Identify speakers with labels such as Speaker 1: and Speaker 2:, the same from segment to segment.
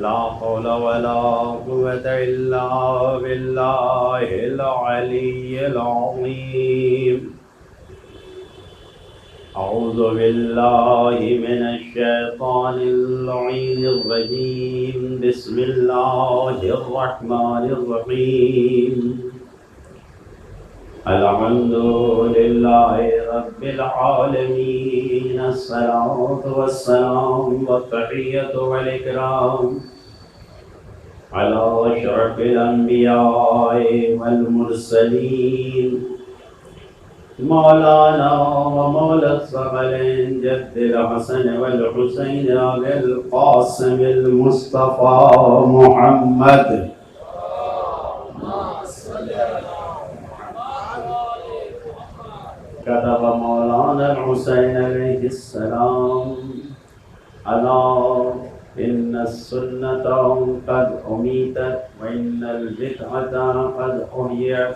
Speaker 1: لا حول ولا قوة إلا بالله العلي العظيم. أعوذ بالله من الشيطان اللعين الرجيم. بسم الله الرحمن الرحيم. الحمد لله رب العالمين. الصلاة والسلام والتحية والإكرام على أشرف الأنبياء والمرسلين مولانا ومولى الثقلين جد الحسن والحسين أبي القاسم المصطفى محمد. كتب مولانا الحسين عليه السلام: ألا إن السنة قد أميتت وإن البدعة قد أحيت.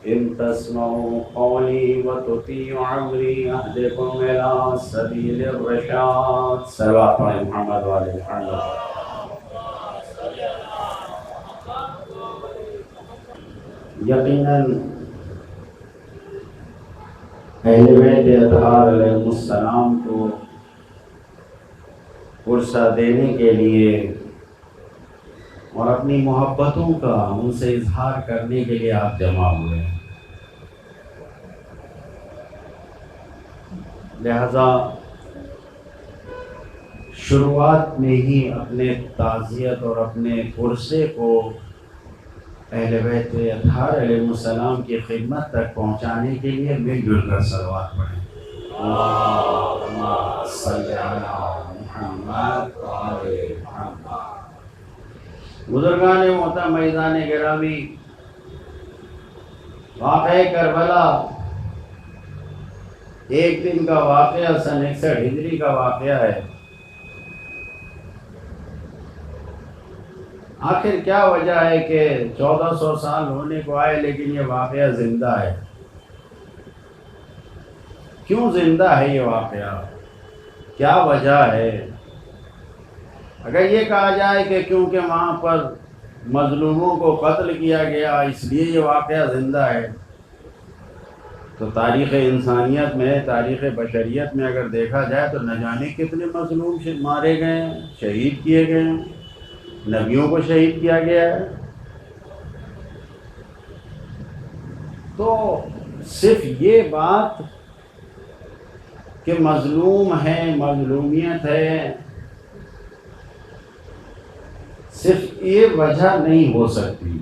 Speaker 1: إن تسمعوا قولي وتطيعوا أمري أهدكم إلى سبيل الرشاد. صلوات على محمد وآل محمد. یقیناً اہل بیت اطہار علیہ السلام کو عرصہ دینے کے لیے اور اپنی محبتوں کا ان سے اظہار کرنے کے لیے آپ جمع ہوئے ہیں. لہذا شروعات میں ہی اپنے تعزیت اور اپنے عرصے کو اہل بیت اطہار علیہ السلام کی خدمت تک پہنچانے کے لیے مل جل کر صلوات پڑھیں. اللہم صلی علی محمد وعلی محمد. بزرگان محترم، میزان گرامی، واقعہ کربلا ایک دن کا واقعہ سن 61 ہجری کا واقعہ ہے. آخر کیا وجہ ہے کہ 1400 سال ہونے کو آئے لیکن یہ واقعہ زندہ ہے؟ کیوں زندہ ہے یہ واقعہ؟ کیا وجہ ہے؟ اگر یہ کہا جائے کہ کیونکہ وہاں پر مظلوموں کو قتل کیا گیا اس لیے یہ واقعہ زندہ ہے، تو تاریخ انسانیت میں، تاریخ بشریت میں اگر دیکھا جائے تو نہ جانے کتنے مظلوم مارے گئے ہیں، شہید کیے گئے ہیں، نبیوں کو شہید کیا گیا ہے. تو صرف یہ بات کہ مظلوم ہے، مظلومیت ہے، صرف یہ وجہ نہیں ہو سکتی.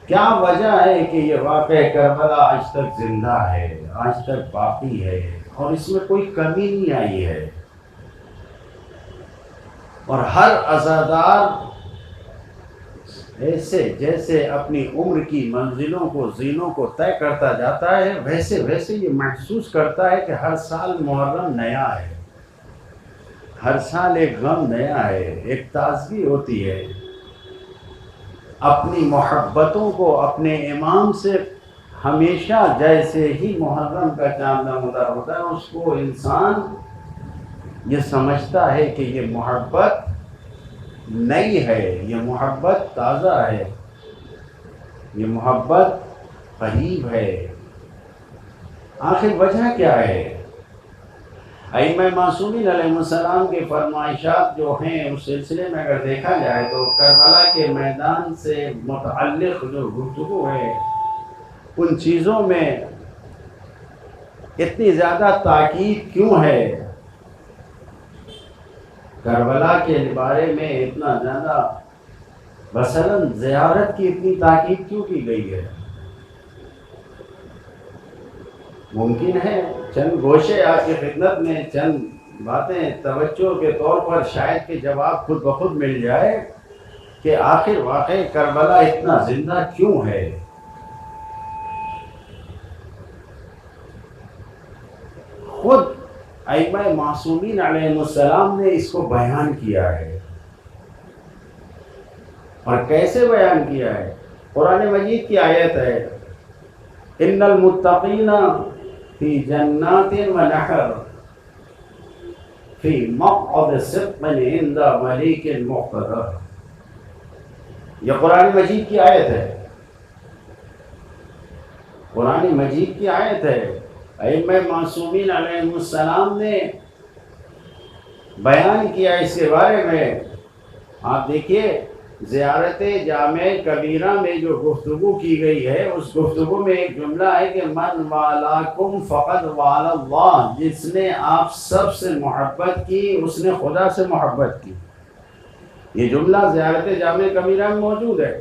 Speaker 1: کیا وجہ ہے کہ یہ واقعہ کربلا آج تک زندہ ہے، آج تک باقی ہے اور اس میں کوئی کمی نہیں آئی ہے؟ اور ہر عزادار ایسے جیسے اپنی عمر کی منزلوں کو، زینوں کو طے کرتا جاتا ہے، ویسے ویسے یہ محسوس کرتا ہے کہ ہر سال محرم نیا ہے، ہر سال ایک غم نیا ہے، ایک تازگی ہوتی ہے. اپنی محبتوں کو اپنے امام سے ہمیشہ جیسے ہی محرم کا چاند نمودار ہوتا ہے اس کو انسان یہ سمجھتا ہے کہ یہ محبت نئی ہے، یہ محبت تازہ ہے، یہ محبت قریب ہے. آخر وجہ کیا ہے؟ ائمہ معصومین علیہ السلام کے فرمائشات جو ہیں اس سلسلے میں اگر دیکھا جائے تو کربلا کے میدان سے متعلق جو گفتگو ہے ان چیزوں میں اتنی زیادہ تاکید کیوں ہے؟ کربلا کے بارے میں اتنا زیادہ مثلاً زیارت کی اتنی تاکید کیوں کی گئی ہے؟ ممکن ہے چند گوشے آپ کی خدمت میں، چند باتیں توجہ کے طور پر شاید کہ جواب خود بخود مل جائے کہ آخر واقع کربلا اتنا زندہ کیوں ہے. خود ائمہ معصومین علیہ السلام نے اس کو بیان کیا ہے. اور کیسے بیان کیا ہے؟ قرآن مجید کی آیت ہے: ان المتقین فی جنات و نہر فی مقعد صدق عند ملیک مقتدر. یہ قرآن مجید کی آیت ہے، قرآن مجید کی آیت ہے. ائمہ معصومین علیہ السلام نے بیان کیا اس کے بارے میں. آپ دیکھیے زیارت جامع کبیرہ میں جو گفتگو کی گئی ہے، اس گفتگو میں ایک جملہ ہے کہ من والاکم فقد والا اللہ، جس نے آپ سب سے محبت کی اس نے خدا سے محبت کی. یہ جملہ زیارت جامع کبیرہ میں موجود ہے.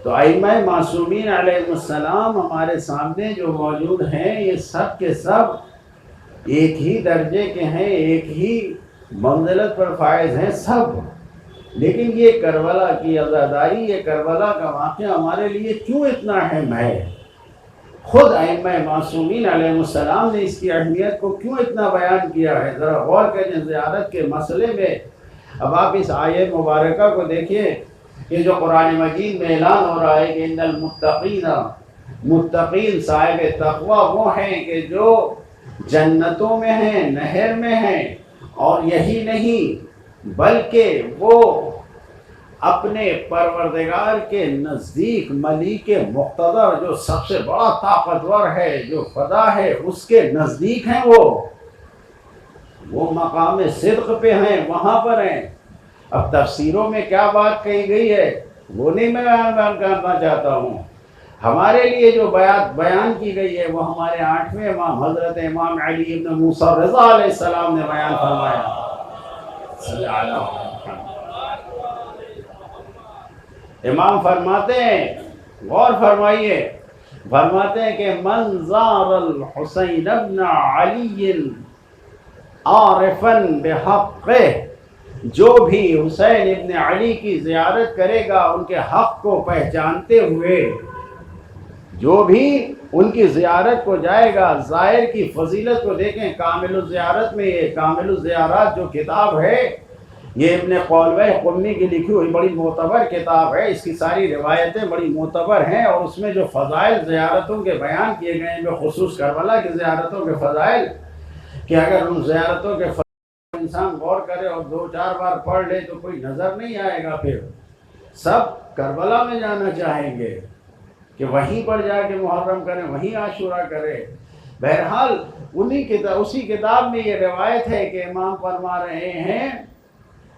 Speaker 1: تو ائمہ معصومین علیہ السلام ہمارے سامنے جو موجود ہیں، یہ سب کے سب ایک ہی درجے کے ہیں، ایک ہی منزلت پر فائز ہیں سب. لیکن یہ کربلا کی عزاداری، یہ کربلا کا واقعہ ہمارے لیے کیوں اتنا اہم ہے؟ خود ائمہ معصومین علیہ السلام نے اس کی اہمیت کو کیوں اتنا بیان کیا ہے؟ ذرا غور کریں زیارت کے مسئلے میں. اب آپ اس آیت مبارکہ کو دیکھیے کہ جو قرآن مجید میں اعلان ہو رہا ہے کہ ان المتقین، متقین صاحب تقوی وہ ہیں کہ جو جنتوں میں ہیں، نہر میں ہیں. اور یہی نہیں بلکہ وہ اپنے پروردگار کے نزدیک ملیک مقتدر، جو سب سے بڑا طاقتور ہے، جو خدا ہے، اس کے نزدیک ہیں. وہ مقام صدق پہ ہیں، وہاں پر ہیں. اب تفسیروں میں کیا بات کہی گئی ہے وہ نہیں میں بیان کرنا چاہتا ہوں. ہمارے لیے جو بیان کی گئی ہے وہ ہمارے 8ویں امام حضرت امام علی ابن موسیٰ رضا علیہ السلام نے بیان فرمایا. امام فرماتے ہیں، غور فرمائیے، فرماتے ہیں کہ من زار الحسین ابن علی عارفا بحقہ، جو بھی حسین ابن علی کی زیارت کرے گا ان کے حق کو پہچانتے ہوئے، جو بھی ان کی زیارت کو جائے گا. زائر کی فضیلت کو دیکھیں، کامل الزیارت میں، یہ کامل الزیارات جو کتاب ہے یہ ابن قولوہ قمی کی لکھی ہوئی بڑی معتبر کتاب ہے. اس کی ساری روایتیں بڑی معتبر ہیں اور اس میں جو فضائل زیارتوں کے بیان کیے گئے ہیں، بالخصوص کربلا کی زیارتوں کے فضائل، کہ اگر ان زیارتوں کے فضائل انسان غور کرے اور 2-4 بار پڑھ لے تو کوئی نظر نہیں آئے گا. پھر سب کربلا میں جانا چاہیں گے کہ وہیں پر جا کے محرم کریں، وہیں عاشورہ کریں. بہرحال اسی کتاب میں یہ روایت ہے کہ امام فرما رہے ہیں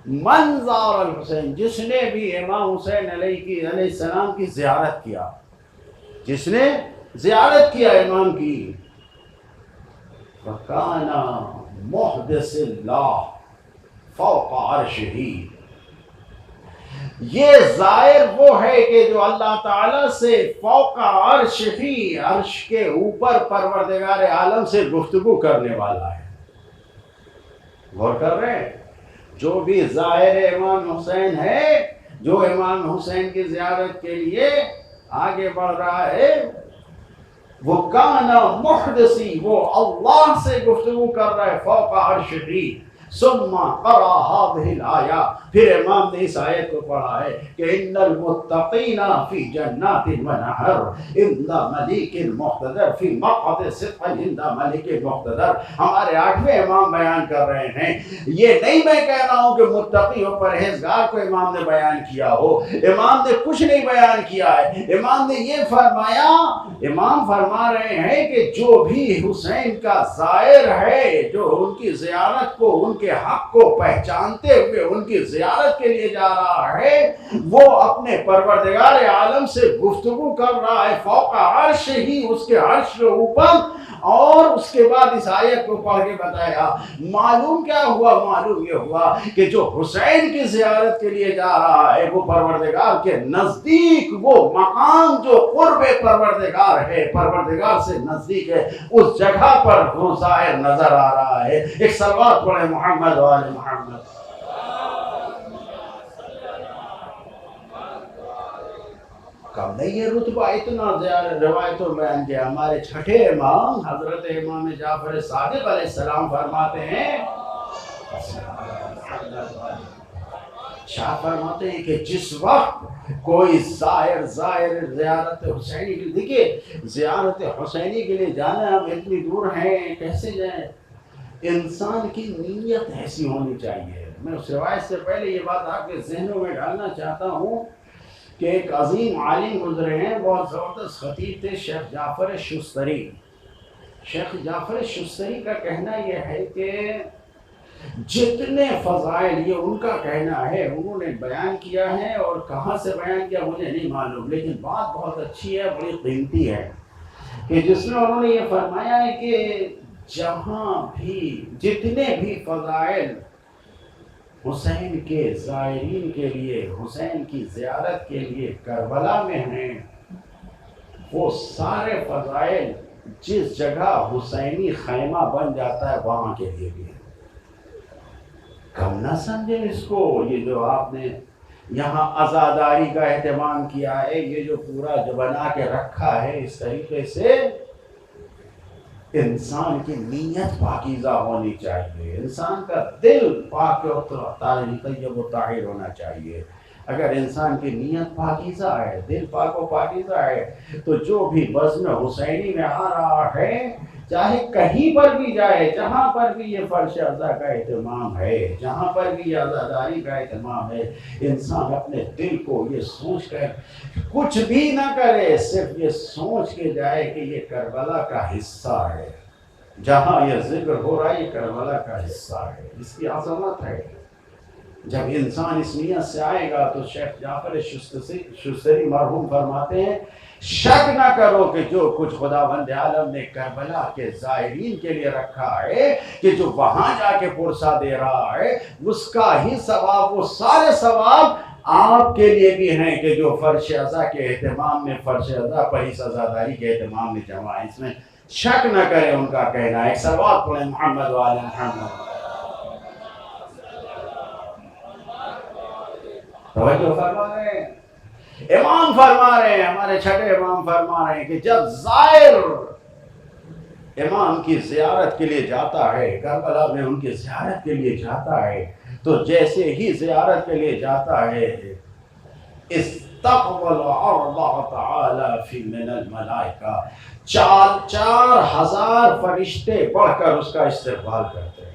Speaker 1: من زار الحسین، جس نے بھی امام حسین علیہ السلام کی زیارت کیا، جس نے زیارت کیا امام کی، فَكَانَ مُحْدِثِ اللَّهِ فَوْقَ عَرْشِهِ، یہ زائر وہ ہے کہ جو اللہ تعالیٰ سے فوق عرش ہی، عرش کے اوپر پروردگار عالم سے گفتگو کرنے والا ہے. غور کر رہے ہیں؟ جو بھی زائر امام حسین ہے، جو امام حسین کی زیارت کے لیے آگے بڑھ رہا ہے، وہ کانا محدثی، وہ اللہ سے گفتگو کر رہا ہے فوق عرش ہی. ثم قرأ هذه الآیہ، پھر امام نے اس آیت کو پڑھا ہے کہ ان المتقین فی جنات ونہر عند ملیک مقتدر فی مقعد صدق عند ملیک مقتدر. ہمارے 8ویں امام بیان کر رہے ہیں. یہ نہیں میں کہہ رہا ہوں کہ متقی و پرہیزگار کو امام نے بیان کیا ہو، امام نے کچھ نہیں بیان کیا ہے. امام نے یہ فرمایا، امام فرما رہے ہیں کہ جو بھی حسین کا زائر ہے، جو ان کی زیارت کو، ان کے حق کو پہچانتے ہوئے ان کی زیارت کے لیے جا رہا ہے، وہ اپنے پروردگار عالم سے گفتگو کر رہا ہے فوق عرش ہی، اس کے عرش کے اوپر. اور اس کے بعد اس آیت کو پڑھ کے بتایا. معلوم کیا ہوا؟ معلوم یہ ہوا کہ جو حسین کی زیارت کے لیے جا رہا ہے وہ پروردگار کے نزدیک، وہ مقام جو قرب پروردگار ہے، پروردگار سے نزدیک ہے، اس جگہ پر وہ ظاہر نظر آ رہا ہے. ایک صلوات پڑھے محمد و آل محمد. کم نہیں یہ رتبہ اتنا زیادہ روایتوں بیان کیا. ہمارے 6ٹھے امام حضرت امام جعفر صادق علیہ السلام فرماتے ہیں، شاہ فرماتے ہیں کہ جس وقت کوئی زائر زیارت حسینی کے لیے، دیکھیے زیارت حسینی کے لیے جانا، ہم اتنی دور ہیں کیسے جائیں؟ انسان کی نیت ایسی ہونی چاہیے. میں اس روایت سے پہلے یہ بات آپ کے ذہنوں میں ڈالنا چاہتا ہوں کہ ایک عظیم عالم گزرے ہیں، بہت زبردست خطیب تھے، شیخ جعفر شستری. شیخ جعفر شستری کا کہنا یہ ہے کہ جتنے فضائل، یہ ان کا کہنا ہے، انہوں نے بیان کیا ہے، اور کہاں سے بیان کیا مجھے نہیں معلوم، لیکن بات بہت اچھی ہے، بڑی قیمتی ہے، کہ جس میں انہوں نے یہ فرمایا ہے کہ جہاں بھی جتنے بھی فضائل حسین کے زائرین کے لیے، حسین کی زیارت کے لیے کربلا میں ہیں، وہ سارے فضائل جس جگہ حسینی خیمہ بن جاتا ہے وہاں کے لیے بھی ہے. کم نہ سمجھیں اس کو. یہ جو آپ نے یہاں عزاداری کا اہتمام کیا ہے، یہ جو پورا جو بنا کے رکھا ہے، اس طریقے سے انسان کی نیت پاکیزہ ہونی چاہیے، انسان کا دل پاک و طیب و طاہر ہونا چاہیے. اگر انسان کی نیت پاکیزہ ہے، دل پاک و پاکیزہ ہے، تو جو بھی بزم حسینی میں آ رہا ہے، چاہے کہیں پر بھی جائے، جہاں پر بھی یہ فرش عزا کا اہتمام ہے، جہاں پر بھی یہ عزاداری کا اہتمام ہے، انسان اپنے دل کو یہ سوچ کر کچھ بھی نہ کرے، صرف یہ سوچ کے جائے کہ یہ کربلا کا حصہ ہے، جہاں یہ ذکر ہو رہا ہے یہ کربلا کا حصہ ہے، اس کی عظمت ہے. جب انسان اس نیت سے آئے گا تو شیخ جعفر شستری مرحوم فرماتے ہیں، شک نہ کرو کہ جو کچھ خداوند عالم نے کربلا کے زائرین کے لیے رکھا ہے، کہ جو وہاں جا کے پرسہ دے رہا ہے، اس کا ہی ثواب، وہ سارے ثواب آپ کے لیے بھی ہیں کہ جو فرش عزا کے اہتمام میں، فرش عزا پر اس عزاداری کے اہتمام میں جمع ہے. اس میں شک نہ کرے. ان کا کہنا ہے. ایک صلوات پڑھیں محمد وآل محمد. توجہ فرما رہے ہیں، امام فرما رہے ہیں، ہمارے چھٹے امام فرما رہے ہیں کہ جب زائر امام کی زیارت کے لیے جاتا ہے، کربلا میں ان کی زیارت کے لیے جاتا ہے، تو جیسے ہی زیارت کے لیے جاتا ہے، استقبل 4,000 من الملائکہ، 4,000 فرشتے بڑھ کر اس کا استقبال کرتے ہیں.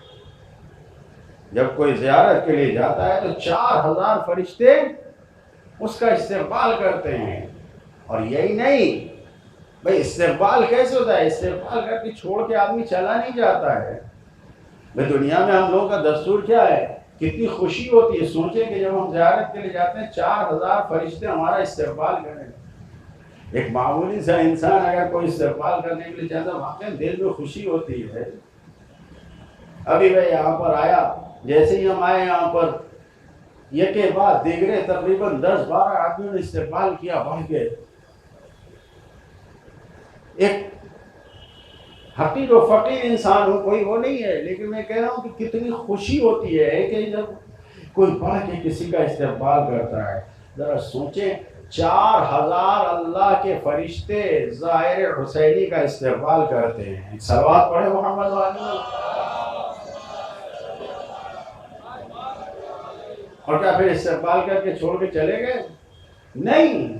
Speaker 1: جب کوئی زیارت کے لیے جاتا ہے تو 4,000 فرشتے اس کا استقبال کرتے ہیں. اور یہی نہیں بھئی، استقبال کیسے ہوتا ہے؟ استقبال کر کے چھوڑ کے آدمی چلا نہیں جاتا ہے. بھئی دنیا میں ہم لوگوں کا دستور کیا ہے؟ کتنی خوشی ہوتی ہے، سوچیں کہ جب ہم زیارت کے لیے جاتے ہیں 4,000 فرشتے ہمارا استقبال کریں. ایک معمولی سا انسان اگر کوئی استقبال کرنے کے لیے چاہتا ہے، واقعی دل میں خوشی ہوتی ہے. ابھی میں یہاں پر آیا، جیسے ہی ہم آئے یہاں پر، یہ کے بعد دیگرے تقریباً 10-12 آدمیوں نے استقبال کیا بڑھ کے. ایک حقیر و فقیر انسان ہوں، کوئی وہ نہیں ہے، لیکن میں کہہ رہا ہوں کہ کتنی خوشی ہوتی ہے کہ جب کوئی بڑھ کے کسی کا استقبال کرتا ہے. ذرا سوچیں، 4,000 اللہ کے فرشتے ظاہر حسینی کا استقبال کرتے ہیں. صلوات پڑھے محمد والی. اور کیا پھر استقبال کر کے چھوڑ کے چلے گئے؟ نہیں،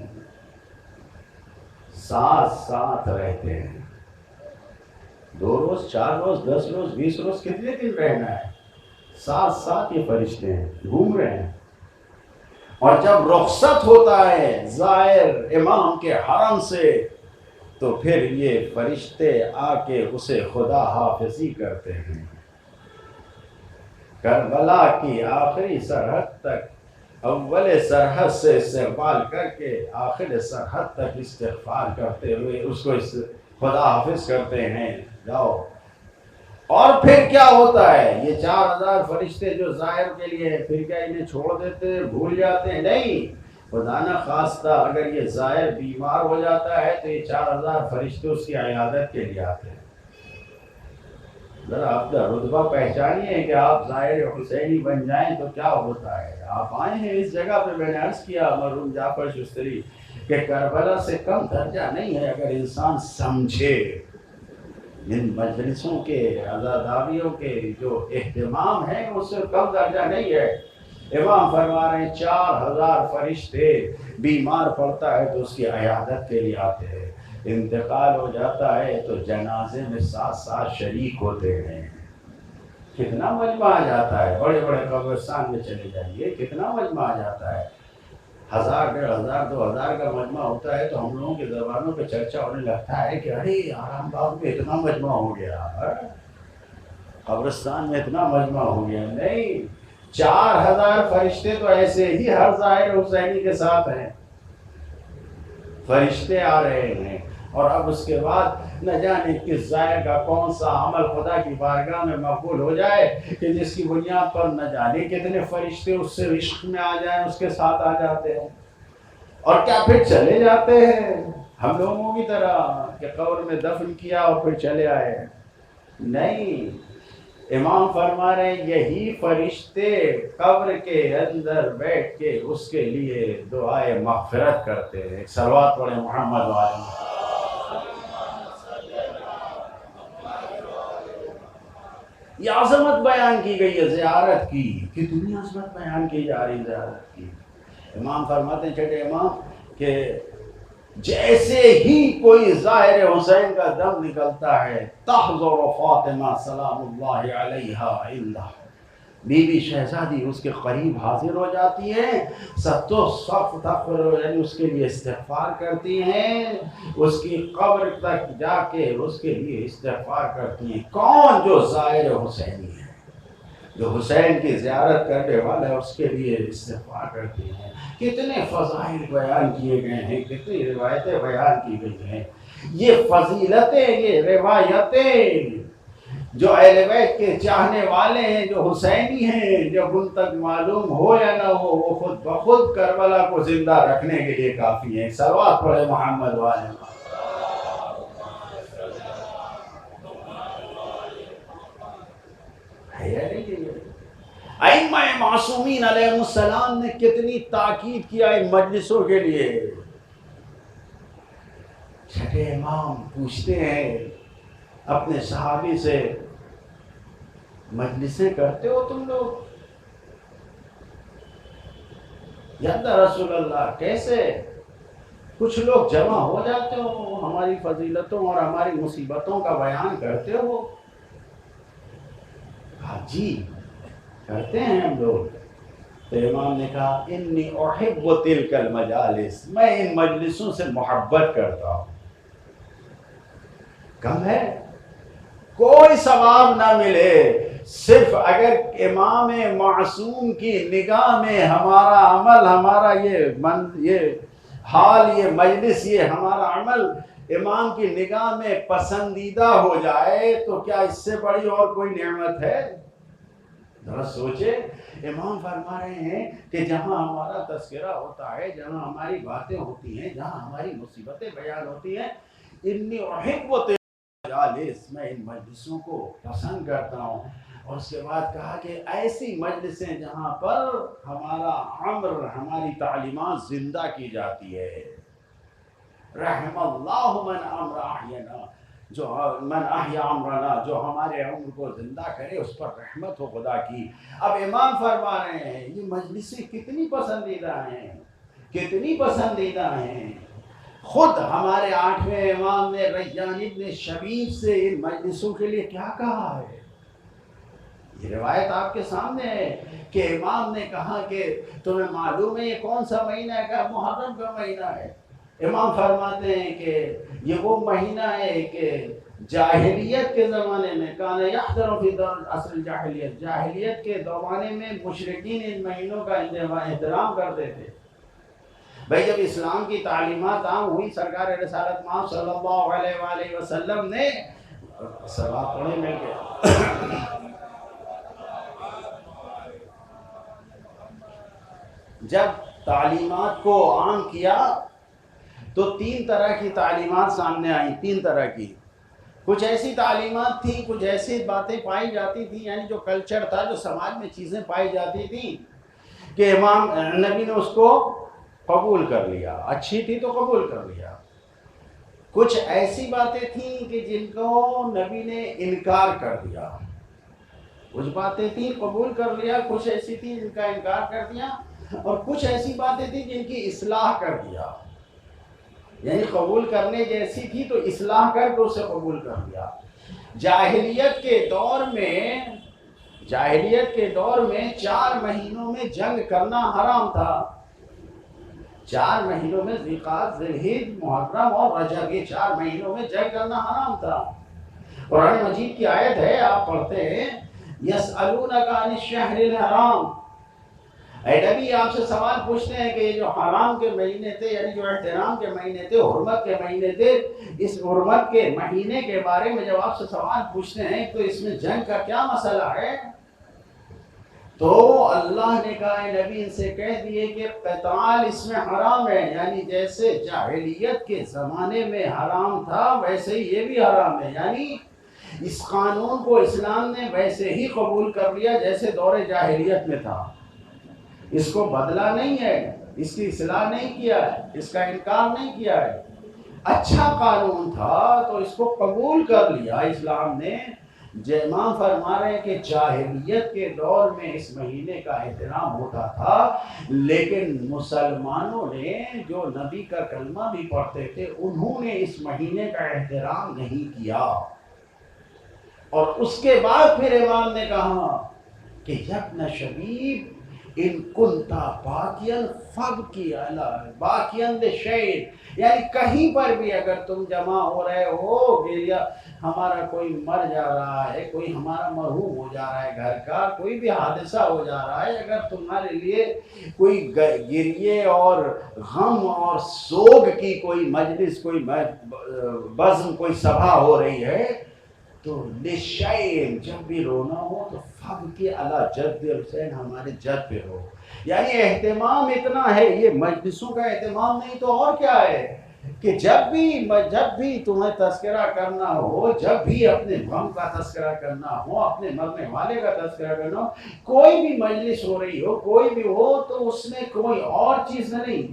Speaker 1: ساتھ ساتھ رہتے ہیں. 2 روز، 4 روز، 10 روز، 20 روز، کتنے دن رہنا ہے؟ ساتھ ساتھ یہ فرشتے ہیں، گھوم رہے ہیں. اور جب رخصت ہوتا ہے زائر امام کے حرم سے، تو پھر یہ فرشتے آ کے اسے خدا حافظی کرتے ہیں. کربلا کی آخری سرحد تک، اول سرحد سے استقبال کر کے آخر سرحد تک استغفار کرتے ہوئے اس کو خدا حافظ کرتے ہیں. جاؤ. اور پھر کیا ہوتا ہے؟ یہ 4,000 فرشتے جو ظاہر کے لیے، پھر کیا انہیں چھوڑ دیتے، بھول جاتے ہیں؟ نہیں. خدا نہ خواستہ اگر یہ ظاہر بیمار ہو جاتا ہے تو یہ 4,000 فرشتے اس کی عیادت کے لیے آتے ہیں. ذرا اپنا رتبہ پہچانیے کہ آپ ظاہر حسینی بن جائیں تو کیا ہوتا ہے. آپ آئے ہیں اس جگہ پہ. میں نے عرض کیا مرحوم جعفر شستری کہ کربلا سے کم درجہ نہیں ہے اگر انسان سمجھے. ان مجلسوں کے، عزاداریوں کے جو اہتمام ہے اس سے کم درجہ نہیں ہے. امام فرما رہے ہیں 4,000 فرشتے بیمار پڑتا ہے تو اس کی عیادت کے لیے آتے ہیں. انتقال ہو جاتا ہے تو جنازے میں ساتھ ساتھ شریک ہوتے ہیں. کتنا مجمع آ جاتا ہے، بڑے بڑے قبرستان میں چلے جائیے، کتنا مجمع آ جاتا ہے، 1000 1500 2000 کا مجمع ہوتا ہے تو ہم لوگوں کی زبانوں پہ چرچا ہونے لگتا ہے کہ ارے آرام باغ میں اتنا مجمع ہو گیا، قبرستان میں اتنا مجمع ہو گیا۔ نہیں، 4000 فرشتے تو ایسے ہی ہر ظاہر حسینی کے ساتھ ہیں، فرشتے آ رہے ہیں، اور اب اس کے بعد نہ جانے کس ظاہر کا کون سا عمل خدا کی بارگاہ میں مقبول ہو جائے کہ جس کی بنیاد پر نہ جانے کتنے فرشتے اس سے عشق میں آ جائیں، اس کے ساتھ آ جاتے ہیں، اور کیا پھر چلے جاتے ہیں ہم لوگوں کی طرح کہ قبر میں دفن کیا اور پھر چلے آئے۔ نہیں، امام فرما رہے ہیں یہی فرشتے قبر کے اندر بیٹھ کے اس کے لیے دعائے مغفرت کرتے ہیں۔ ایک صلوات پڑھیں محمد والے۔ یہ عظمت بیان کی گئی ہے زیارت کی، کتنی عظمت بیان کی جا رہی زیارت کی۔ امام فرماتے ہیں چھٹے امام کہ جیسے ہی کوئی ظاہر حسین کا دم نکلتا ہے تحضر فاطمہ سلام اللہ علیہا عنده، بی بی شہزادی اس کے قریب حاضر ہو جاتی ہیں، یعنی اس کے لیے استغفار کرتی ہیں، اس کی قبر تک جا کے اس کے لیے استغفار کرتی ہیں۔ کون؟ جو ظاہر حسینی ہے، جو حسین کی زیارت کرنے والا ہے، اس کے لیے استغفار کرتی ہیں۔ کتنے فضائل بیان کیے گئے ہیں، کتنی روایتیں بیان کی گئی ہیں۔ یہ فضیلتیں، یہ روایتیں جو اہل بیت کے چاہنے والے ہیں، جو حسینی ہیں، جب ان تک معلوم ہو یا نہ ہو، وہ خود بخود کربلا کو زندہ رکھنے کے لیے کافی ہیں۔ صلوات پڑھے محمد والے۔ ائمہ معصومین علیہ السلام نے کتنی تاکید کیا ان مجلسوں کے لیے۔ چھٹے امام پوچھتے ہیں اپنے صحابی سے، مجلسیں کرتے ہو تم لوگ؟ یا رسول اللہ کیسے؟ کچھ لوگ جمع ہو جاتے ہو، ہماری فضیلتوں اور ہماری مصیبتوں کا بیان کرتے ہو؟ کہا جی کرتے ہیں ہم لوگ۔ تو امام نے کہا انی احب تلک المجالس، میں ان مجلسوں سے محبت کرتا ہوں۔ کم ہے، کوئی ثواب نہ ملے، صرف اگر امام معصوم کی نگاہ میں ہمارا عمل، ہمارا یہ حال، یہ مجلس، یہ ہمارا عمل امام کی نگاہ میں پسندیدہ ہو جائے تو کیا اس سے بڑی اور کوئی نعمت ہے؟ ذرا سوچے۔ امام فرما رہے ہیں کہ جہاں ہمارا تذکرہ ہوتا ہے، جہاں ہماری باتیں ہوتی ہیں، جہاں ہماری مصیبتیں بیان ہوتی ہیں، انی احب مجالس، میں ان مجلسوں کو پسند کرتا ہوں۔ اور اس کے بعد کہا کہ ایسی مجلسیں جہاں پر ہمارا امر، ہماری تعلیمات زندہ کی جاتی ہے۔ رحم اللہ من امر احینا، جو من احیا امرنا، جو ہمارے عمر کو زندہ کرے اس پر رحمت ہو خدا کی۔ اب امام فرما رہے ہیں یہ مجلسیں کتنی پسندیدہ ہیں، کتنی پسندیدہ ہیں۔ خود ہمارے 8ویں امام نے ریان ابن شبیب سے ان مجلسوں کے لیے کیا کہا ہے؟ یہ روایت آپ کے سامنے ہے کہ امام نے کہا کہ تمہیں معلوم ہے یہ کون سا مہینہ ہے؟ کہ محرم کا مہینہ ہے۔ امام فرماتے ہیں کہ یہ وہ مہینہ ہے کہ جاہلیت کے زمانے میں کان یحضر فی عصر الجاہلیت، جاہلیت کے زمانے میں مشرکین ان مہینوں کا احترام کرتے تھے۔ بھائی جب اسلام کی تعلیمات عام ہوئی، سرکار رسالت مآب صلی اللہ علیہ وآلہ وسلم نے صلوات پڑھیں مل کے، جب تعلیمات کو عام کیا تو 3 طرح کی تعلیمات سامنے آئیں، 3 طرح کی۔ کچھ ایسی تعلیمات تھیں، کچھ ایسی باتیں پائی جاتی تھیں، یعنی جو کلچر تھا، جو سماج میں چیزیں پائی جاتی تھیں کہ امام نبی نے اس کو قبول کر لیا، اچھی تھی تو قبول کر لیا۔ کچھ ایسی باتیں تھیں کہ جن کو نبی نے انکار کر دیا، کچھ باتیں تھیں قبول کر لیا، کچھ ایسی تھیں جن کا انکار کر دیا، اور کچھ ایسی باتیں تھیں جن کی اصلاح کر دیا، یعنی قبول کرنے جیسی تھی تو اصلاح کر کے اسے قبول کر دیا۔ جاہلیت کے دور میں جاہلیت کے دور میں 4 مہینوں میں جنگ کرنا حرام تھا. 4 مہینوں میں ذوالقعدہ، ذوالحج، محرم اور رجب، یہ 4 مہینوں میں جنگ کرنا حرام تھا. قرآن مجید کی آیت ہے، آپ پڑھتے ہیں یسألونک عن الشہر الحرام. اے نبی آپ سے سوال پوچھتے ہیں کہ یہ جو حرام کے مہینے تھے، یعنی جو احترام کے مہینے تھے، حرمت کے مہینے تھے، اس حرمت کے مہینے کے بارے میں جب آپ سے سوال پوچھتے ہیں تو اس میں جنگ کا کیا مسئلہ ہے؟ تو اللہ نے کہا اے نبی ان سے کہہ دیے کہ قتال اس میں حرام ہے، یعنی جیسے جاہلیت کے زمانے میں حرام تھا ویسے ہی یہ بھی حرام ہے. یعنی اس قانون کو اسلام نے ویسے ہی قبول کر لیا جیسے دور جاہلیت میں تھا. اس کو بدلا نہیں ہے، اس کی اصلاح نہیں کیا ہے، اس کا انکار نہیں کیا ہے. اچھا قانون تھا تو اس کو قبول کر لیا اسلام نے. امام فرما رہے ہیں کہ جاہلیت کے دور میں اس مہینے کا احترام ہوتا تھا، لیکن مسلمانوں نے جو نبی کا کلمہ بھی پڑھتے تھے انہوں نے اس مہینے کا احترام نہیں کیا. اور اس کے بعد پھر امام نے کہا کہ یبن شبیب ان کنتا باقین فبکی علی باقین شیء، یعنی کہیں پر بھی اگر تم جمع ہو رہے ہو، یا ہمارا کوئی مر جا رہا ہے، کوئی ہمارا مرحوم ہو جا رہا ہے، گھر کا کوئی بھی حادثہ ہو جا رہا ہے، اگر تمہارے لیے کوئی گریے اور غم اور سوگ کی کوئی مجلس، کوئی بزم، کوئی سبھا ہو رہی ہے، تو لشین جب بھی رونا ہو تو فب کے علی جد حسین، ہمارے جد پہ ہو. یعنی اہتمام اتنا ہے، یہ مجلسوں کا اہتمام نہیں تو اور کیا ہے کہ جب بھی تمہیں تذکرہ کرنا ہو، جب بھی اپنے غم کا تذکرہ کرنا ہو، اپنے مرنے والے کا تذکرہ کرنا ہو، کوئی بھی مجلس ہو رہی ہو، کوئی بھی ہو، تو اس میں کوئی اور چیز نہیں،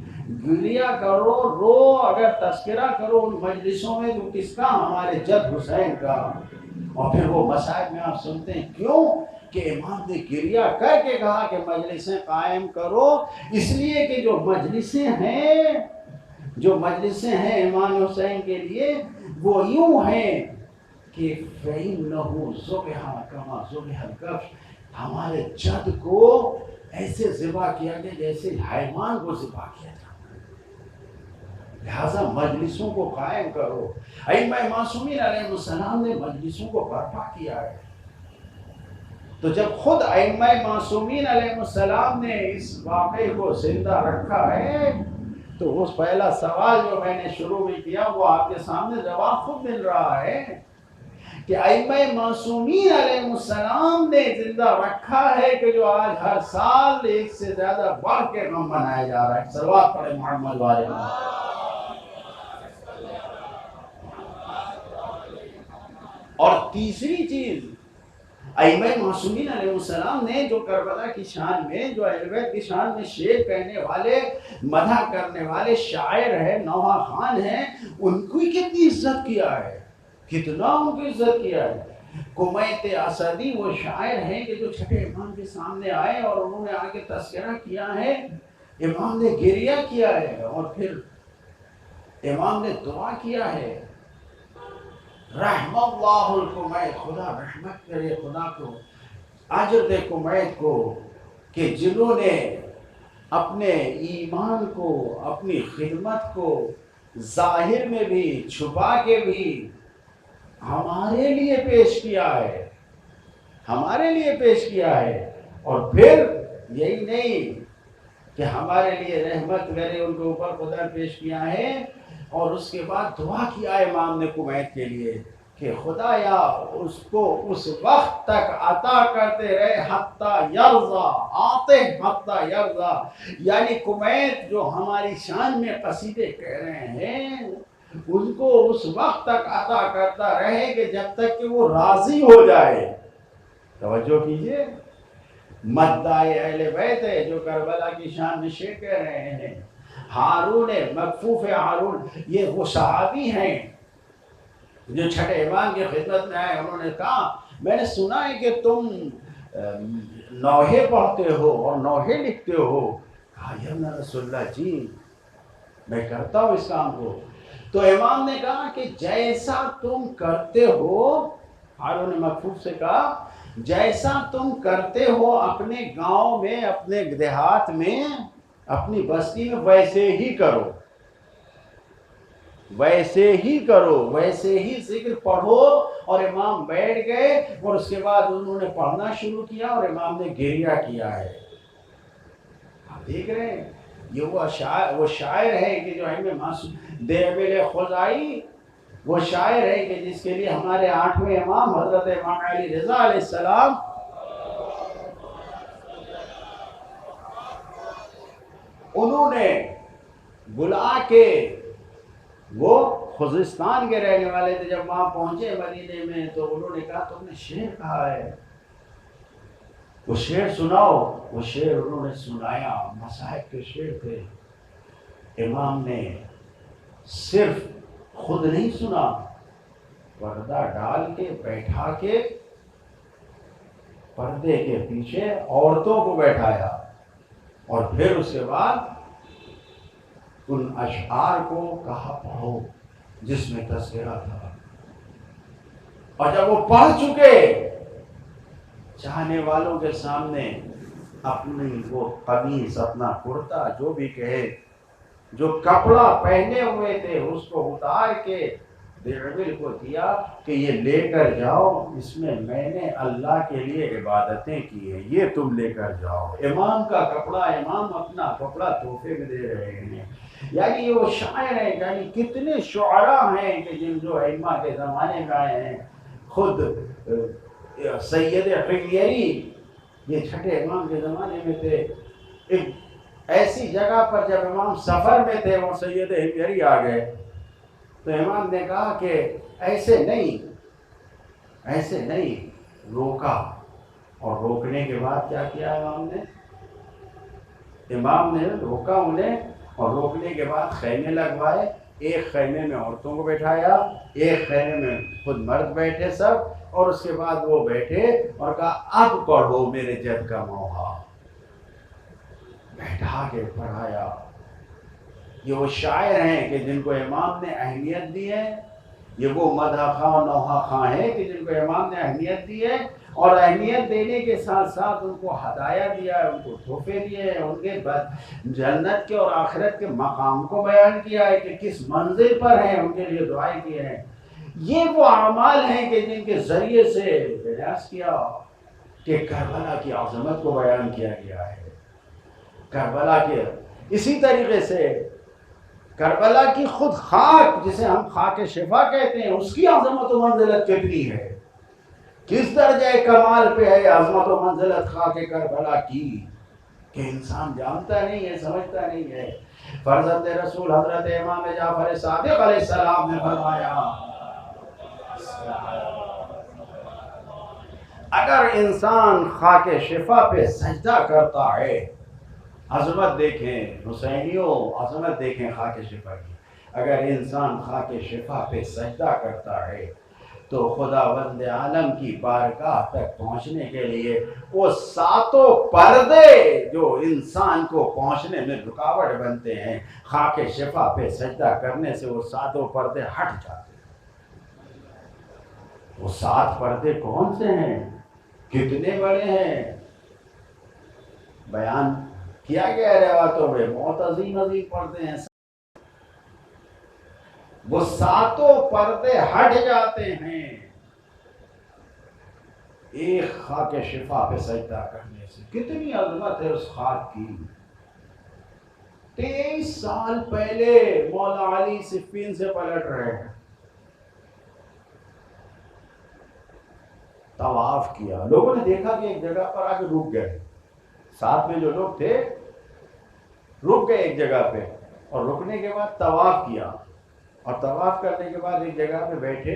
Speaker 1: گریا کرو، رو، اگر تذکرہ کرو ان مجلسوں میں تو کس کا؟ ہمارے جد حسین کا. اور پھر وہ مسائل میں آپ سنتے ہیں کیوں کہ امام نے گریہ کر کے کہا کہ مجلسیں قائم کرو، اس لیے کہ جو مجلسیں ہیں امام حسین کے لیے وہ یوں ہیں کہ فَإِنَّهُ ذُبِحَ كَمَا ذُبِحَ الْكَبْشُ، ہمارے جد کو ایسے ذبح کیا گیا جیسے حیوان کو ذبح کیا جاتا. لہذا مجلسوں کو قائم کرو. ائمہ معصومین علیہ السلام نے مجلسوں کو برپا کیا ہے. تو جب خود ائمہ معصومین علیہ السلام نے اس واقعے کو زندہ رکھا ہے تو اس پہلا سوال جو میں نے شروع میں کیا وہ آپ کے سامنے جواب خود مل رہا ہے کہ ائمہ معصومین علیہ السلام نے زندہ رکھا ہے کہ جو آج ہر سال ایک سے زیادہ بڑھ کے غم منایا جا رہا ہے. صلوات پڑھیں محمد والے محمد. اور تیسری چیز، ائمہ معصومین علیہ السلام نے جو کربلا کی شان میں، جو اہل بیت کی شان میں شعر کہنے والے، مدح کرنے والے شاعر ہیں، نوحہ خان ہیں، ان کی کتنی عزت کیا ہے، کتنا ان کی عزت کیا ہے. کمیت اسدی وہ شاعر ہیں کہ جو چھٹے امام کے سامنے آئے اور انہوں نے آگے تذکرہ کیا ہے، امام نے گریہ کیا ہے اور پھر امام نے دعا کیا ہے، رحم اللہ الکمیت، خدا رحمت کرے، خدا کو اجر دے کمیت کو کہ جنہوں نے اپنے ایمان کو، اپنی خدمت کو ظاہر میں بھی چھپا کے بھی ہمارے لیے پیش کیا ہے، ہمارے لیے پیش کیا ہے. اور پھر یہی نہیں کہ ہمارے لیے رحمت کرے، ان کے اوپر خدا پیش کیا ہے، اور اس کے بعد دعا کیا امام نے کمیت کے لیے کہ خدا یا اس کو اس وقت تک عطا کرتے رہے حتی یرضا، آتے حتی یرضا، یعنی کمیت جو ہماری شان میں قصیدے کہہ رہے ہیں ان کو اس وقت تک عطا کرتا رہے کہ جب تک کہ وہ راضی ہو جائے. توجہ کیجئے، مداح اہل بیت ہے جو کربلا کی شان میں شعر کہہ رہے ہیں. ہارون مکفوف ہارون، یہ وہ صحابی ہیں جو چھٹے امام کی خدمت میں آئے. انہوں نے کہا میں نے سنا ہے کہ تم نوحے پڑھتے ہو اور نوحے لکھتے ہو. کہا یا رسول اللہ جی میں کرتا ہوں اس کام کو. تو امام نے کہا کہ جیسا تم کرتے ہو، ہارون مکفوف سے کہا جیسا تم کرتے ہو اپنے گاؤں میں، اپنے دیہات میں، اپنی بستی میں، ویسے ہی کرو، ویسے ہی کرو، ویسے ہی ذکر پڑھو۔ اور امام بیٹھ گئے اور اس کے بعد انہوں نے پڑھنا شروع کیا اور امام نے گریہ کیا ہے۔ آپ دیکھ رہے ہیں یہ وہ شاعر ہے کہ جو دیوبل خزائی، وہ شاعر ہے کہ جس کے لیے ہمارے 8ویں امام حضرت امام علی رضا علیہ السلام انہوں نے بلا کے، وہ خوزستان کے رہنے والے تھے، جب وہاں پہنچے مدینے میں تو انہوں نے کہا تم نے شعر کہا ہے، وہ شعر سناؤ۔ وہ شعر انہوں نے سنایا، مصاحب کے شعر تھے۔ امام نے صرف خود نہیں سنا، پردہ ڈال کے بیٹھا کے پردے کے پیچھے عورتوں کو بیٹھایا، اور پھر اس کے بعد ان اشعار کو کہا پڑھو جس میں تذکرہ تھا۔ اور جب وہ پڑھ چکے، چاہنے والوں کے سامنے اپنی وہ قمیص، اپنا کرتا، جو بھی کہے، جو کپڑا پہنے ہوئے تھے اس کو اتار کے دیوبل کو دیا کہ یہ لے کر جاؤ، اس میں نے اللہ کے لیے عبادتیں کی ہیں، یہ تم لے کر جاؤ۔ امام کا کپڑا، امام اپنا کپڑا تحفے میں دے رہے ہیں۔ یعنی یہ وہ شاعر ہیں، یعنی کتنے شعراء ہیں کہ جن جو ائمہ کے زمانے میں آئے ہیں۔ خود سید حمیری یہ چھٹے امام کے زمانے میں تھے۔ ایک ایسی جگہ پر جب امام سفر میں تھے، وہ سید حمیری آ گئے تو امام نے کہا کہ ایسے نہیں، ایسے نہیں، روکا۔ اور روکنے کے بعد کیا کیا امام نے روکا انہیں، اور روکنے کے بعد خیمے لگوائے۔ ایک خیمے میں عورتوں کو بٹھایا، ایک خیمے میں خود مرد بیٹھے سب، اور اس کے بعد وہ بیٹھے اور کہا اب پڑھو میرے جد کا موہا، بیٹھا کے پڑھایا۔ یہ وہ شاعر ہیں کہ جن کو امام نے اہمیت دی ہے، یہ وہ مدح خواہ و نوحہ خواہ ہیں کہ جن کو امام نے اہمیت دی ہے، اور اہمیت دینے کے ساتھ ساتھ ان کو ہدایہ دیا ہے، ان کو تحفے دیے ہیں، ان کے جنت کے اور آخرت کے مقام کو بیان کیا ہے کہ کس منزل پر ہیں، ان کے لیے دعائیں کیے ہیں۔ یہ وہ اعمال ہیں کہ جن کے ذریعے سے بیان کیا کہ کربلا کی عظمت کو بیان کیا گیا ہے۔ کربلا کے اسی طریقے سے کربلا کی خود خاک، جسے ہم خاک شفا کہتے ہیں، اس کی عظمت و منزلت کتنی ہے، کس درجہ کمال پہ ہے عظمت و منزلت خاک کربلا کی، کہ انسان جانتا نہیں ہے، سمجھتا نہیں ہے۔ فرزند رسول حضرت امام جعفر صادق علیہ السلام نے فرمایا اگر انسان خاک شفا پہ سجدہ کرتا ہے، عظمت دیکھیں حسینیوں، عظمت دیکھیں خاک شفا کی، اگر انسان خاک شفا پہ سجدہ کرتا ہے تو خداوند عالم کی بارگاہ تک پہنچنے کے لیے وہ ساتوں پردے جو انسان کو پہنچنے میں رکاوٹ بنتے ہیں، خاک شفا پہ سجدہ کرنے سے وہ ساتوں پردے ہٹ جاتے ہیں۔ وہ 7 پردے کون سے ہیں، کتنے بڑے ہیں، بیان کیا گیا روایتوں میں، بہت عظیم عظیم پردے ہیں۔ وہ ساتوں پردے ہٹ جاتے ہیں ایک خاک شفا پہ سجدہ کرنے سے۔ کتنی عظمت ہے اس خاک کی۔ 23 سال پہلے مولا علی صفین سے پلٹ رہے ہیں، طواف کیا، لوگوں نے دیکھا کہ ایک جگہ پر آ کے رک گئے، ساتھ میں جو لوگ تھے رک گئے ایک جگہ پہ، اور رکنے کے بعد طواف کیا، اور طواف کرنے کے بعد ایک جگہ پہ بیٹھے،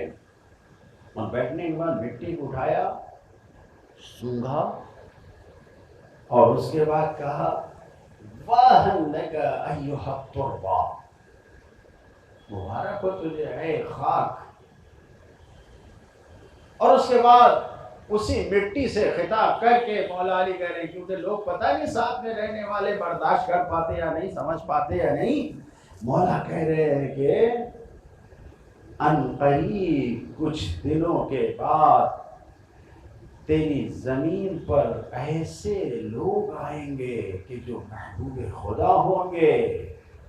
Speaker 1: اور بیٹھنے کے بعد مٹی کو اٹھایا، سونگھا، اور اس کے بعد کہا واہ لک ایھا التربہ، مبارک ہو تجھے اے خاک۔ اور اس کے بعد اسی مٹی سے خطاب کر کے مولا علی کہہ رہے ہیں، کیونکہ لوگ پتہ نہیں ساتھ میں رہنے والے برداشت کر پاتے یا نہیں، سمجھ پاتے یا نہیں، مولا کہہ رہے ہیں کہ ان قریب کچھ دنوں کے بعد تیری زمین پر ایسے لوگ آئیں گے کہ جو محبوب خدا ہوں گے،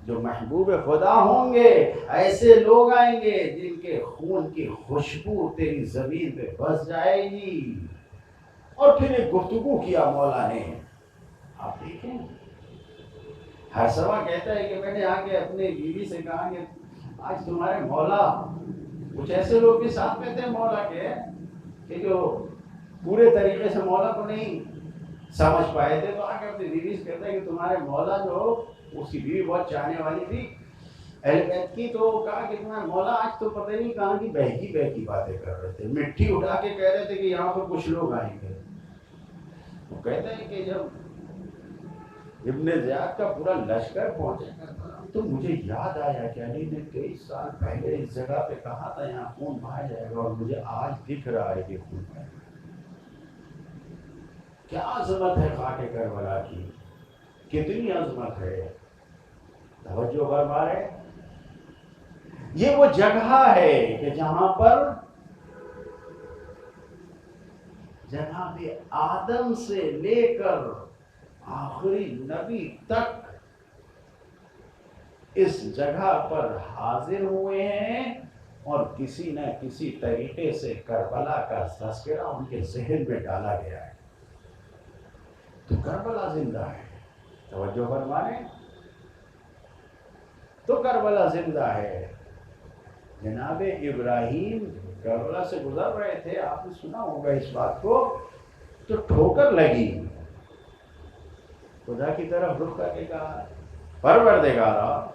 Speaker 1: جو محبوب خدا ہوں گے، ایسے لوگ آئیں گے جن کے خون کی خوشبو تیری زمین پہ بس جائے گی۔ اور پھر ایک گفتگو کیا مولا نے، آپ دیکھیں ہر سوا کہتا ہے کہ میں نے آ کے اپنے بیوی سے کہا کہ آج تمہارے مولا، کچھ ایسے لوگ بھی ساتھ میں تھے مولا کے کہ جو پورے طریقے سے مولا کو نہیں سمجھ پائے تھے، تو آ کے اپنی بیوی سے کہتا ہے کہ تمہارے مولا جو، اس کی بیوی بہت چاہنے والی تھی اہل بیت کی، تو کہا کہ تمہارے مولا آج تو پتہ نہیں کہاں کی بہکی باتیں کر رہے تھے، مٹی اٹھا کے کہہ رہے تھے کہ یہاں پر کچھ لوگ آئیں گے۔ وہ کہتے ہیں کہ جب ابن زیاد کا پورا لشکر پہنچے گا تو مجھے یاد آیا کہ علی نے 23 سال پہلے اس جگہ پہ کہا تھا یہاں خون بہا جائے گا، اور مجھے آج دکھ رہا ہے کہ خون بہے گا۔ کیا عظمت ہے خاک کربلا کی، کتنی عظمت ہے، توجہ فرما رہے۔ یہ وہ جگہ ہے کہ جہاں پر جناب آدم سے لے کر آخری نبی تک اس جگہ پر حاضر ہوئے ہیں، اور کسی نہ کسی طریقے سے کربلا کا تذکرہ ان کے ذہن میں ڈالا گیا ہے۔ تو کربلا زندہ ہے، توجہ فرمائیں، تو کربلا زندہ ہے۔ جناب ابراہیم کربلا سے گزر رہے تھے، آپ نے سنا ہوگا اس بات کو، تو ٹھوکر لگی، خدا کی طرف رخ کر کے کہا پروردگارا،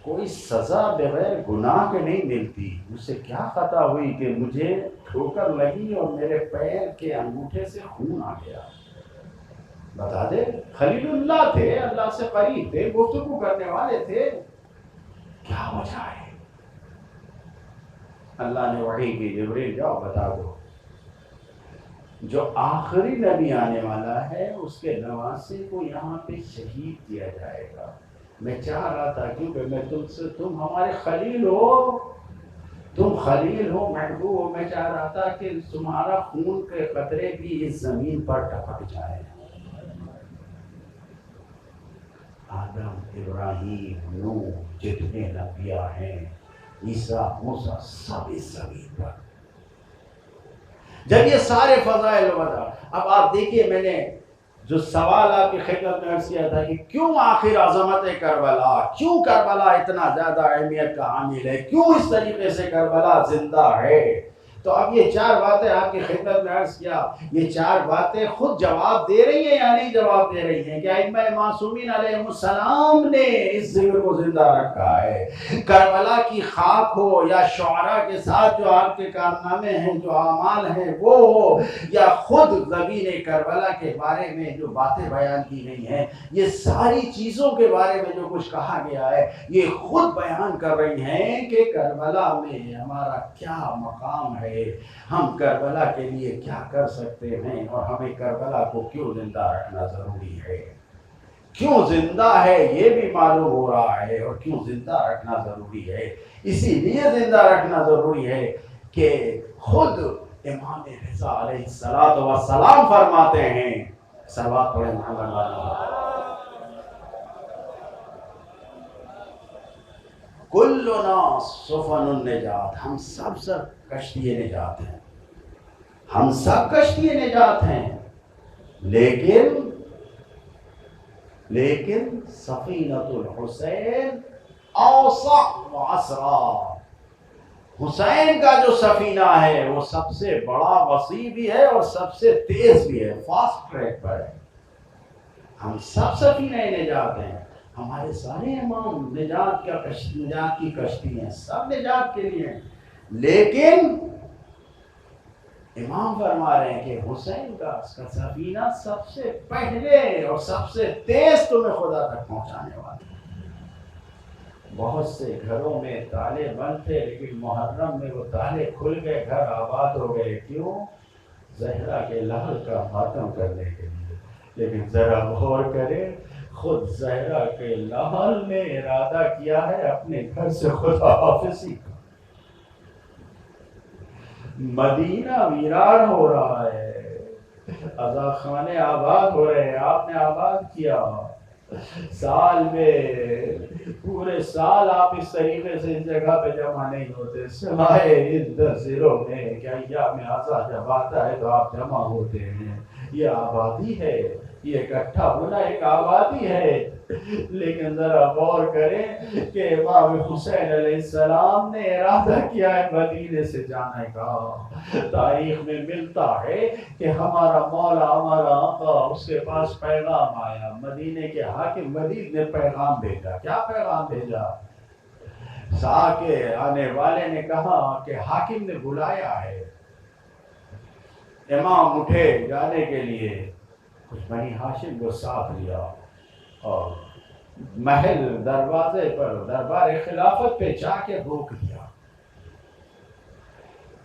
Speaker 1: کوئی سزا بغیر گناہ کے نہیں ملتی، مجھ سے کیا خطا ہوئی کہ مجھے ٹھوکر لگی اور میرے پیر کے انگوٹھے سے خون آ گیا، بتا دے۔ خلیل اللہ تھے، اللہ سے قریب تھے، گفتگو کرنے والے تھے، کیا وجہ ہے؟ اللہ نے وحی کی، جبریل جاؤ بتا دو، جو آخری نبی آنے والا ہے اس کے نواسے کو یہاں پہ شہید کیا جائے گا۔ میں چاہ رہا تھا کیونکہ میں تم سے، تم ہمارے خلیل ہو، تم خلیل ہو، محبوب ہو، میں چاہ رہا تھا کہ تمہارا خون کے قطرے بھی اس زمین پر ٹپک جائے۔ آدم، ابراہیم، نوح، جتنے انبیاء ہیں، عیسیٰ، موسیٰ، سب اس زمین پر۔ جب یہ سارے فضائل وغیرہ، اب آپ دیکھیے، میں نے جو سوال آپ کی خدمت میں عرض کیا تھا کہ کیوں آخر عظمت کربلا، کیوں کربلا اتنا زیادہ اہمیت کا حامل ہے، کیوں اس طریقے سے کربلا زندہ ہے، تو اب یہ چار باتیں آپ کی خدمت میں عرض کیا، یہ چار باتیں خود جواب دے رہی ہیں یا نہیں جواب دے رہی ہیں کہ ائمہ معصومین علیہ السلام نے اس ذکر کو زندہ رکھا ہے۔ کربلا کی خاک ہو یا شعراء کے ساتھ جو آپ کے کارنامے ہیں، جو اعمال ہیں وہ ہو، یا خود زمین کربلا کے بارے میں جو باتیں بیان کی گئی ہیں، یہ ساری چیزوں کے بارے میں جو کچھ کہا گیا ہے، یہ خود بیان کر رہی ہیں کہ کربلا میں ہمارا کیا مقام ہے، ہم کربلا کے لیے کیا کر سکتے ہیں، اور ہمیں کربلا کو کیوں زندہ رکھنا ضروری ہے، کیوں زندہ ہے یہ بھی معلوم ہو رہا ہے، اور کیوں زندہ رکھنا ضروری ہے۔ اسی لیے زندہ رکھنا ضروری ہے کہ خود امام رضا علیہ السلام فرماتے ہیں، صلوات پڑھیں محمد علیہ، کلنا سفن النجات، ہم سب کشتی نجات ہیں، ہم سب کشتی نجات ہیں، لیکن سفینۃ الحسین اوسع واسرع، حسین کا جو سفینہ ہے وہ سب سے بڑا، وسیع بھی ہے اور سب سے تیز بھی ہے، فاسٹ ٹریک پر ہے۔ ہم سب سفینہ نجات ہیں، ہمارے سارے امام نجات کی کشتی ہیں، سب نجات کے لیے ہیں، لیکن امام فرما رہے ہیں کہ حسین کا سفینہ سب سے پہلے اور سب سے تیز تمہیں خدا تک پہنچانے والا ہے۔ بہت سے گھروں میں تالے بند تھے، لیکن محرم میں وہ تالے کھل گئے، گھر آباد ہو گئے، کیوں؟ زہرا کے لہل کا ماتم کرنے کے لیے۔ لیکن ذرا غور کرے، خود زہرا کے لہل نے ارادہ کیا ہے اپنے گھر سے خدا حافظی کا۔ مدینہ ویران ہو رہا ہے، عزا خانے آباد ہو رہے ہیں، آپ نے آباد کیا۔ سال میں پورے سال آپ اس طریقے سے اس جگہ پہ جمع نہیں ہوتے، سوائے ان 10 دنوں میں کہ ایام اعزا جب آتا ہے تو آپ جمع ہوتے ہیں۔ یہ آبادی ہے، یہ اکٹھا ہونا ایک آبادی ہے۔ لیکن ذرا غور کریں کہ امام حسین علیہ السلام نے ارادہ کیا ہے مدینے سے جانے کا۔ تاریخ میں ملتا ہے کہ ہمارا مولا، ہمارا آقا، اس کے پاس پیغام آیا، مدینے کے حاکم ولید نے پیغام بھیجا۔ کیا پیغام بھیجا؟ سا کے آنے والے نے کہا کہ حاکم نے بلایا ہے۔ امام اٹھے جانے کے لیے، کچھ بنی ہاشم کو ساتھ لیا اور محل دروازے پر دربار خلافت پہ جا کے روک دیا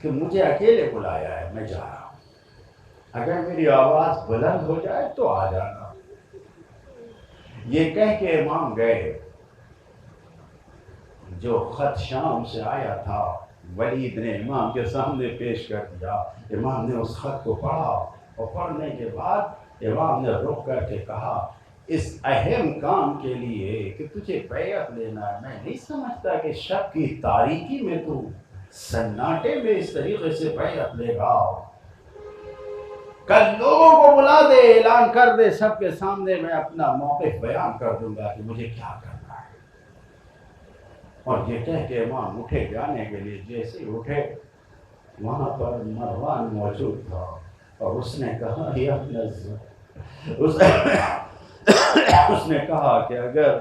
Speaker 1: کہ مجھے اکیلے بلایا ہے، میں جا رہا ہوں، اگر میری آواز بلند ہو جائے تو آ جانا۔ یہ کہہ کے امام گئے۔ جو خط شام سے آیا تھا ولید نے امام کے سامنے پیش کر دیا۔ امام نے اس خط کو پڑھا اور پڑھنے کے بعد امام نے رک کر کے کہا، اس اہم کام کے لیے کہ تجھے بیعت لینا ہے، میں نہیں سمجھتا کہ شب کی تاریکی میں تو سناٹے میں اس طریقے سے بیعت لے گا۔ کل لوگوں کو بلا دے، اعلان کر دے سب کے سامنے، میں اپنا موقف بیان کر دوں گا کہ مجھے کیا کرنا ہے۔ اور یہ کہہ کے امام اٹھے جانے کے لیے، جیسے اٹھے وہاں پر مروان موجود تھا اور اس نے کہا یا اس نے کہا کہ اگر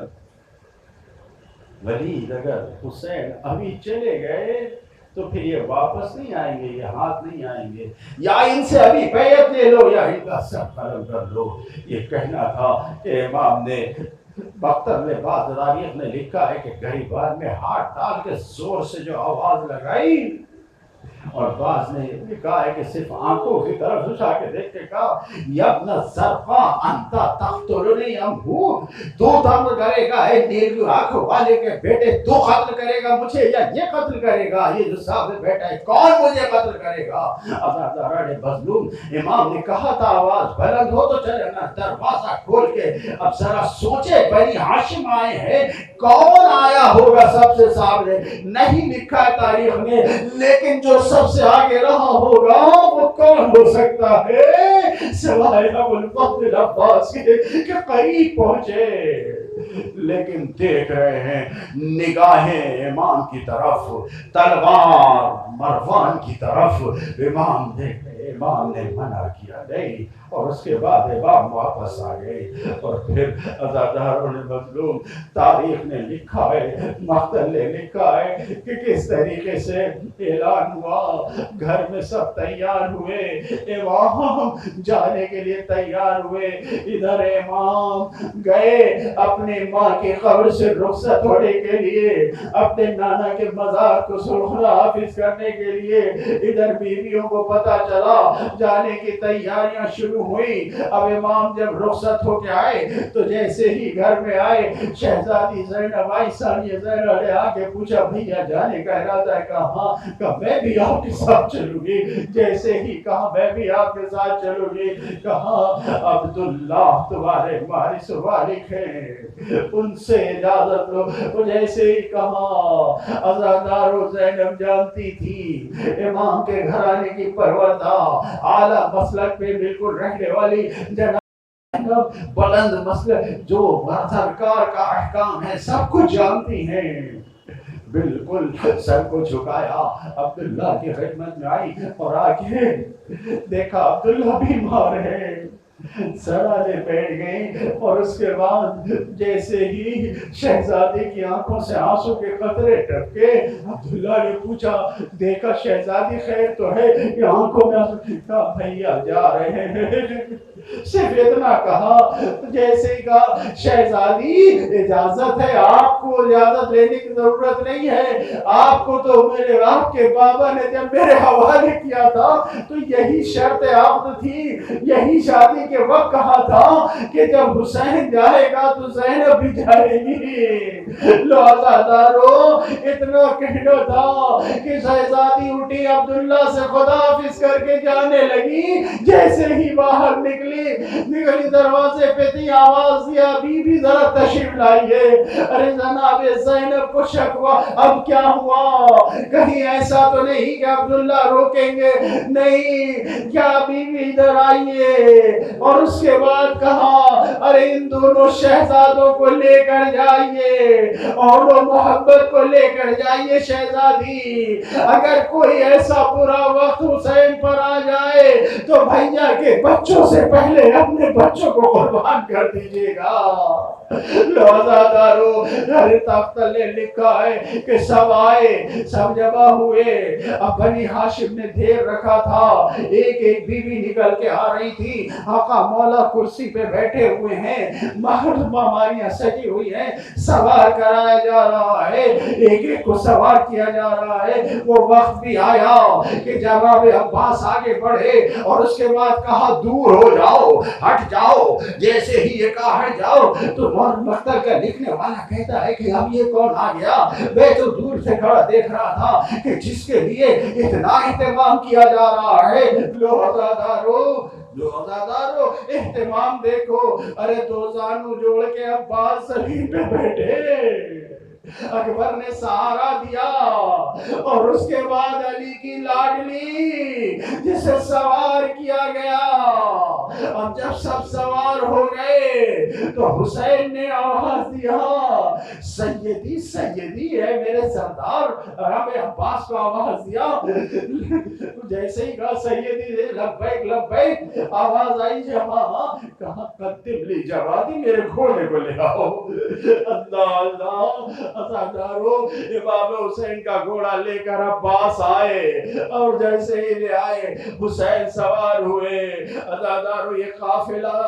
Speaker 1: ولید، اگر حسین ابھی چلے گئے تو پھر یہ واپس نہیں آئیں گے، یہ ہاتھ نہیں آئیں گے، یا ان سے ابھی بیعت لے لو یا ان کا سر قلم کر لو۔ یہ کہنا تھا کہ امام نے بختر میں بعض تاریخ نے لکھا ہے کہ گریبان میں ہاتھ ڈال کے زور سے جو آواز لگائی، اور بعض نے لکھا ہے کہ صرف آنکھوں کی طرف اٹھا کے دیکھ کے کہا، یبن زرقا انتا تقتلنی ام ہو، تو قتل کرے گا، اے نیلی آنکھوں والے کے بیٹے، تو قتل کرے گا مجھے یا یہ قتل کرے گا؟ یہ جو سامنے بیٹھا ہے کون مجھے قتل کرے گا؟ عزاداران مظلوم، امام نے کہا تھا آواز بلند ہو تو چلے نا، دروازہ کھول کے اب ذرا سوچے بنی ہاشم آئے ہیں، کون آیا ہوگا سب سے سامنے؟ نہیں لکھا ہے تاریخ میں، لیکن جو سب سے آگے رہا ہوگا وہ کون ہو سکتا ہے سوائے ابو الفضل عباس کے کہ قریب پہنچے۔ لیکن دیکھ رہے ہیں نگاہیں امام کی طرف، تلوار مروان کی طرف۔ امام دیکھ رہے، امام نے منع کیا نہیں، اور اس کے بعد امام واپس آ گئے۔ اور پھر عزاداروں نے مظلوم، تاریخ نے لکھا ہے، مقتل نے لکھا ہے کہ کس طریقے سے اعلان ہوا، گھر میں سب تیار ہوئے، امام جانے کے لیے تیار ہوئے، ادھر امام گئے اپنے ماں کی قبر سے رخصت ہونے کے لیے، اپنے نانا کے مزار کو سرخرا حافظ کرنے کے لیے، ادھر بیویوں کو پتا چلا، جانے کی تیاریاں شروع ہوئی۔ اب امام جب رخصت ہو کے آئے تو جیسے ہی گھر میں آئے، شہزادی زینب آئی، ثانیہ زینب نے آ کے پوچھا بھیا جانے کا ارادہ ہے؟ کہا ہاں۔ کہا میں بھی آپ کے ساتھ چلوں گی۔ جیسے ہی کہا میں بھی آپ کے ساتھ چلوں گی، کہا عبداللہ تمہارے وارث والد ہیں، ان سے اجازت لو۔ جیسے ہی کہا، عزادارو زینب جانتی تھی امام کے گھرانے کی پروردہ اعلیٰ مسلک پہ بالکل رہنے والی جناب، بلند مسلک جو سرکار کا احکام ہے سب کچھ جانتی ہیں، بالکل سر کو جھکایا، عبداللہ کی خدمت میں آئی اور آ کے دیکھا عبداللہ بیمار ہے، سرانے بیٹھ گئی۔ اور اس کے بعد جیسے ہی شہزادی کی آنکھوں سے آنسو کے قطرے ٹپکے، عبداللہ نے پوچھا دیکھا شہزادی خیر تو ہے؟ کہ آنکھوں میں کہا بھیا جا رہے ہیں، صرف اتنا کہا، جیسے ہی کہا شہزادی اجازت ہے، آپ کو اجازت لینے کی ضرورت نہیں ہے، آپ کو تو میرے آپ کے بابا نے جب میرے حوالے کیا تھا تو یہی شرط عقد تھی، یہی شادی کے وقت کہا تھا کہ جب حسین جائے گا تو زینب بھی جائے گی۔ لو عزادارو، اتنا کہنا تھا کہ شہزادی اٹھی عبداللہ سے خداحافظ کر کے جانے لگی، جیسے ہی باہر نکلی دروازے پہ تھی، آواز دیا بی بی ذرا تشریف لائیے۔ ارے جناب زینب کو شک ہوا، اب کیا ہوا، کہیں ایسا تو نہیں کہ عبداللہ روکیں گے، نہیں، کیا بی بی ادھر آئیے۔ اور اس کے بعد کہا ارے ان دونوں شہزادوں کو لے کر جائیے اور وہ محبت کو لے کر جائیے شہزادی، اگر کوئی ایسا برا وقت حسین پر آ جائے تو بھیا کے بچوں سے پہلے اپنے بچوں کو قربان کر دیجیے گا۔ روزادارو، تختہ نے لکھا ہے کہ سب آئے، سب جمع ہوئے، اب بنی ہاشم نے دھیر رکھا تھا، ایک ایک بیوی نکل کے آ رہی تھی، آقا مولا کرسی پہ بیٹھے ہوئے ہیں، مہر ماریاں سجی ہوئی ہیں، سوار کرایا جا رہا ہے، ایک ایک کو سوار کیا جا رہا ہے۔ وہ وقت بھی آیا کہ جناب عباس آگے بڑھے اور اس کے بعد کہا دور ہو جاؤ، ہٹ جاؤ، جیسے ہی یہ کہا ہٹ جاؤ تو مختر کا لکھنے والا کہتا ہے کہ اب یہ کون آ گیا، میں تو دور سے کھڑا دیکھ رہا تھا کہ جس کے لیے اتنا اہتمام کیا جا رہا ہے، لو عزادارو اہتمام دیکھو، ارے دو زانو جوڑ کے عباس زمین پہ بیٹھے، اکبر نے سہارا دیا اور اس کے بعد علی کی لاڈلی جسے سوار کیا گیا، اب جب سب سوار ہو گئے تو حسین نے آواز دیا سیدی سیدی ہے میرے سردار، ہمیں عباس کو آواز دیا، جیسے ہی کہا سیدی لبیک لبیک، آواز آئی جہاں، کہا قدم لی جوادی، میرے گھوڑے کو لے آؤ۔ اللہ اللہ، عزادارو امام حسین کا گھوڑا لے کر عباس آئے اور جیسے ہی لے آئے حسین سوار ہوئے۔ عزادارو یہ قافلہ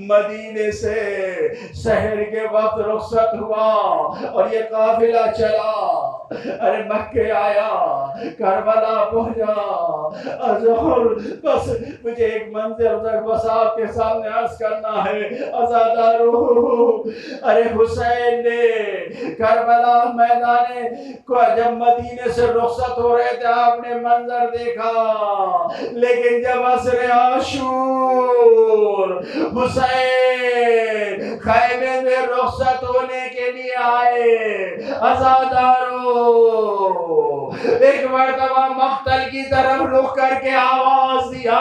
Speaker 1: مدینے سے شہر کے وقت رخصت ہوا اور یہ قافلہ چلا، ارے مکے آیا، کربلا پہنچا، ظہر، بس مجھے ایک منظر تک بس آپ کے سامنے عرض کرنا ہے عزادارو، ارے حسین نے کربلا میدان کو جب مدینے سے رخصت ہو رہے تھے آپ نے منظر دیکھا، لیکن جب عصر عاشور حسین خیمے میں رخصت ہونے کے لیے آئے، عزادارو ایک مرتبہ مقتل کی طرف رخ کر کے آواز دیا،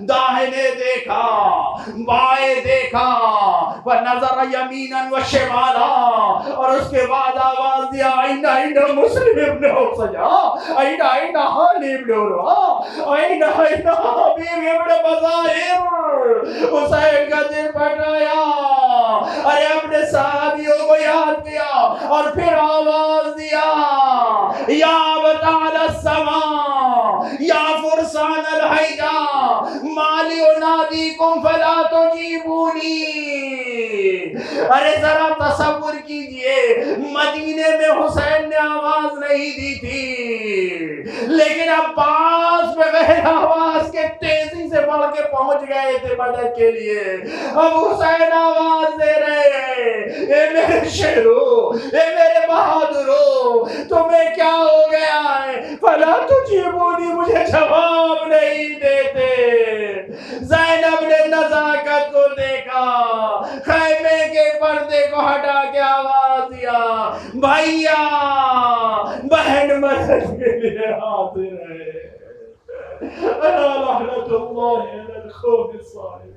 Speaker 1: داہنے دیکھا، بائیں دیکھا، ونظر یمینا و شمالا، اور اس کے بعد آواز دیا این این مسلم ابن حفصہ، این این حالی ابن عروہ، این این حبیب ابن مظاہر۔ حسین کا دل پھٹایا، ارے اپنے صحابیوں کو یاد کیا اور پھر آواز دیا یا بطال السماء یا فرسان الحیجا مالی انادیکم فلا تجیبونی۔ ارے ذرا تصور کیجئے، مدینے میں حسین نے آواز نہیں دی تھی، لیکن عباس بغیر آواز کے تیزی سے بڑھ کے پہنچ گئے تھے مدد کے لیے، اب حسین آواز دے رہے ہیں اے میرے شیرو، اے میرے بہادرو، تمہیں کیا ہو گیا ہے، فلا تجیبونی، مجھے جواب نہیں دیتے۔ زینب نے نزاکت کو دیکھا، خیمے کے پردے کو ہٹا کے آواز دیا بھائیا بہن مدد کے لیے حاضر ہے۔ الا لعنت اللہ علی القوم الظالمین۔